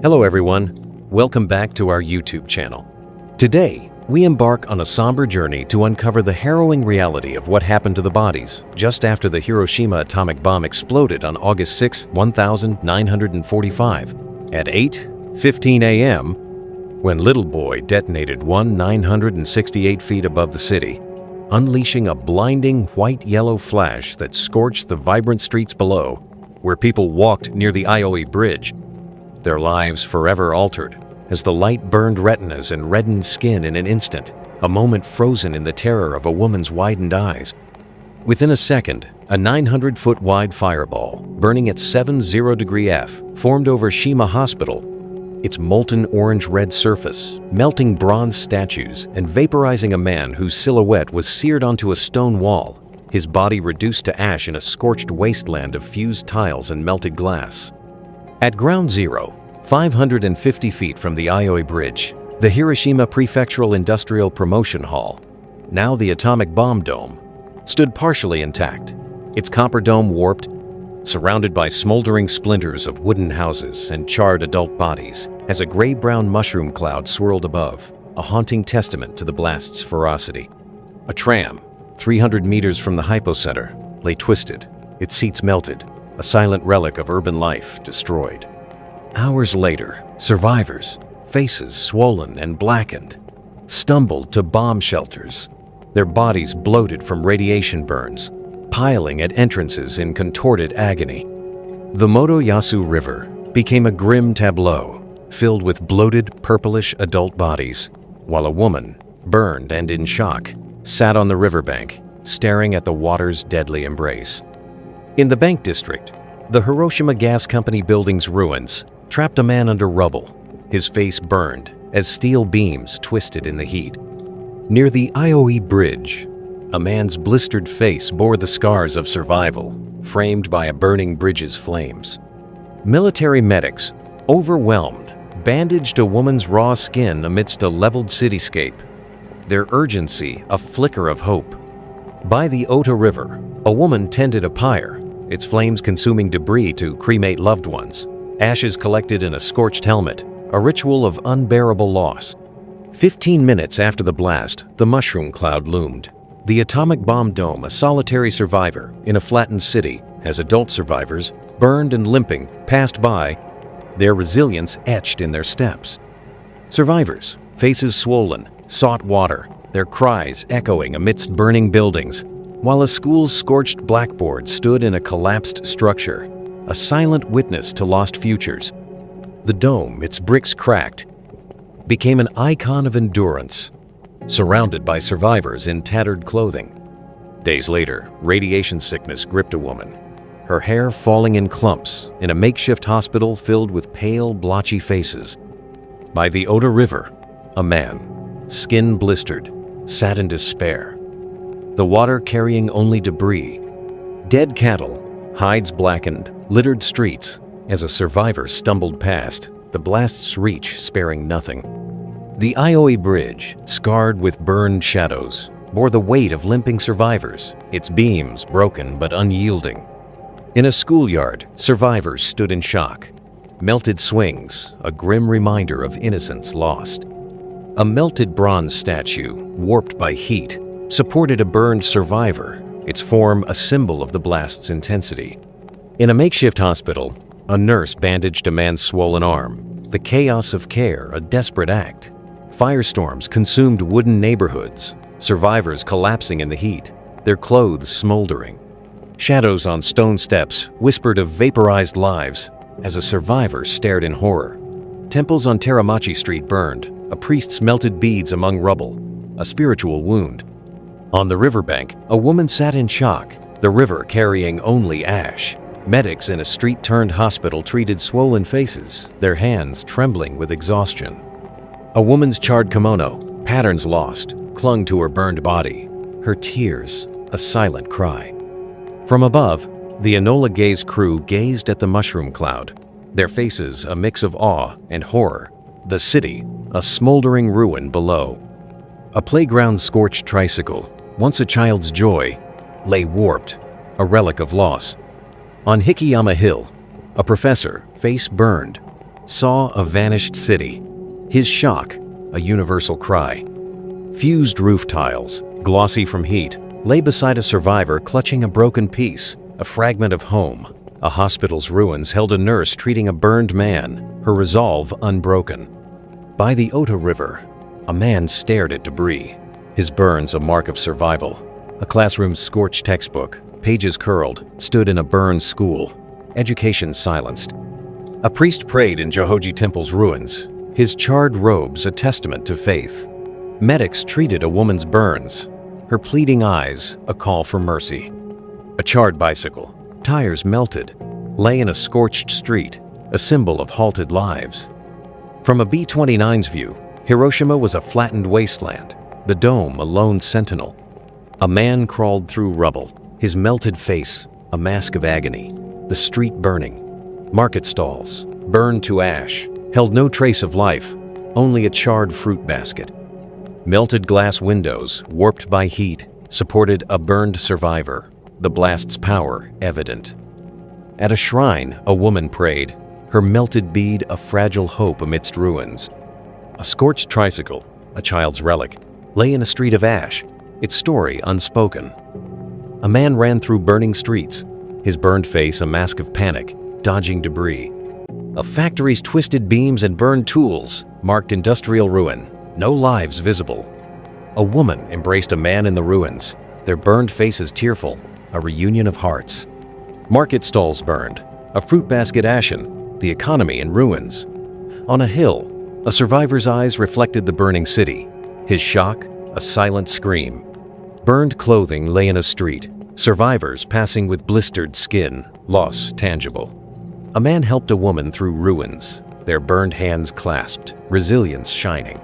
Hello everyone, welcome back to our YouTube channel. Today, we embark on a somber journey to uncover the harrowing reality of what happened to the bodies just after the Hiroshima atomic bomb exploded on August 6, 1945 at 8:15 a.m. when Little Boy detonated 968 feet above the city, unleashing a blinding white-yellow flash that scorched the vibrant streets below, where people walked near the Ioe Bridge, their lives forever altered as the light burned retinas and reddened skin in an instant, a moment frozen in the terror of a woman's widened eyes. Within a second, a 900-foot-wide fireball, burning at 70 F, formed over Shima Hospital, its molten orange-red surface, melting bronze statues and vaporizing a man whose silhouette was seared onto a stone wall, his body reduced to ash in a scorched wasteland of fused tiles and melted glass. At ground zero, 550 feet from the Ioe Bridge, the Hiroshima Prefectural Industrial Promotion Hall, now the atomic bomb dome, stood partially intact, its copper dome warped, surrounded by smoldering splinters of wooden houses and charred adult bodies, as a gray-brown mushroom cloud swirled above, a haunting testament to the blast's ferocity. A tram, 300 meters from the hypocenter, lay twisted, its seats melted, a silent relic of urban life destroyed. Hours later, survivors, faces swollen and blackened, stumbled to bomb shelters, their bodies bloated from radiation burns, piling at entrances in contorted agony. The Motoyasu River became a grim tableau, filled with bloated, purplish adult bodies, while a woman, burned and in shock, sat on the riverbank, staring at the water's deadly embrace. In the Bank District, the Hiroshima Gas Company building's ruins trapped a man under rubble, his face burned as steel beams twisted in the heat. Near the Ioe Bridge, a man's blistered face bore the scars of survival, framed by a burning bridge's flames. Military medics, overwhelmed, bandaged a woman's raw skin amidst a leveled cityscape, their urgency a flicker of hope. By the Ota River, a woman tended a pyre, its flames consuming debris to cremate loved ones, ashes collected in a scorched helmet, a ritual of unbearable loss. 15 minutes after the blast, the mushroom cloud loomed. The atomic bomb dome, a solitary survivor in a flattened city, as adult survivors, burned and limping, passed by, their resilience etched in their steps. Survivors, faces swollen, sought water, their cries echoing amidst burning buildings, while a school's scorched blackboard stood in a collapsed structure, a silent witness to lost futures. The dome, its bricks cracked, became an icon of endurance, surrounded by survivors in tattered clothing. Days later, radiation sickness gripped a woman, her hair falling in clumps in a makeshift hospital filled with pale, blotchy faces. By the Ota River, a man, skin blistered, sat in despair, the water carrying only debris. Dead cattle, hides blackened, littered streets, as a survivor stumbled past, the blast's reach sparing nothing. The Ioe Bridge, scarred with burned shadows, bore the weight of limping survivors, its beams broken but unyielding. In a schoolyard, survivors stood in shock. Melted swings, a grim reminder of innocence lost. A melted bronze statue, warped by heat, supported a burned survivor, its form a symbol of the blast's intensity. In a makeshift hospital, a nurse bandaged a man's swollen arm, the chaos of care a desperate act. Firestorms consumed wooden neighborhoods, survivors collapsing in the heat, their clothes smoldering. Shadows on stone steps whispered of vaporized lives as a survivor stared in horror. Temples on Teramachi Street burned, a priest's melted beads among rubble, a spiritual wound. On the riverbank, a woman sat in shock, the river carrying only ash. Medics in a street-turned hospital treated swollen faces, their hands trembling with exhaustion. A woman's charred kimono, patterns lost, clung to her burned body, her tears a silent cry. From above, the Enola Gaze crew gazed at the mushroom cloud, their faces a mix of awe and horror, the city a smoldering ruin below. A playground scorched tricycle, once a child's joy, lay warped, a relic of loss. On Hikiyama Hill, a professor, face burned, saw a vanished city. His shock, a universal cry. Fused roof tiles, glossy from heat, lay beside a survivor clutching a broken piece, a fragment of home. A hospital's ruins held a nurse treating a burned man, her resolve unbroken. By the Ota River, a man stared at debris, his burns a mark of survival. A classroom's scorched textbook, pages curled, stood in a burned school, education silenced. A priest prayed in Johoji Temple's ruins, his charred robes a testament to faith. Medics treated a woman's burns, her pleading eyes a call for mercy. A charred bicycle, tires melted, lay in a scorched street, a symbol of halted lives. From a B-29's view, Hiroshima was a flattened wasteland, the dome a lone sentinel. A man crawled through rubble, his melted face a mask of agony, the street burning. Market stalls, burned to ash, held no trace of life, only a charred fruit basket. Melted glass windows, warped by heat, supported a burned survivor, the blast's power evident. At a shrine, a woman prayed, her melted bead a fragile hope amidst ruins. A scorched tricycle, a child's relic, lay in a street of ash, its story unspoken. A man ran through burning streets, his burned face a mask of panic, dodging debris. A factory's twisted beams and burned tools marked industrial ruin, no lives visible. A woman embraced a man in the ruins, their burned faces tearful, a reunion of hearts. Market stalls burned, a fruit basket ashen, the economy in ruins. On a hill, a survivor's eyes reflected the burning city, his shock a silent scream. Burned clothing lay in a street, survivors passing with blistered skin, loss tangible. A man helped a woman through ruins, their burned hands clasped, resilience shining.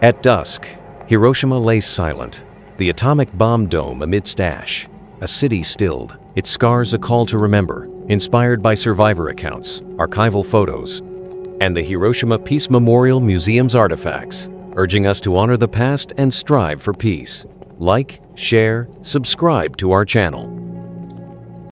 At dusk, Hiroshima lay silent, the atomic bomb dome amidst ash, a city stilled, its scars a call to remember, inspired by survivor accounts, archival photos, and the Hiroshima Peace Memorial Museum's artifacts, urging us to honor the past and strive for peace. Like, share, subscribe to our channel.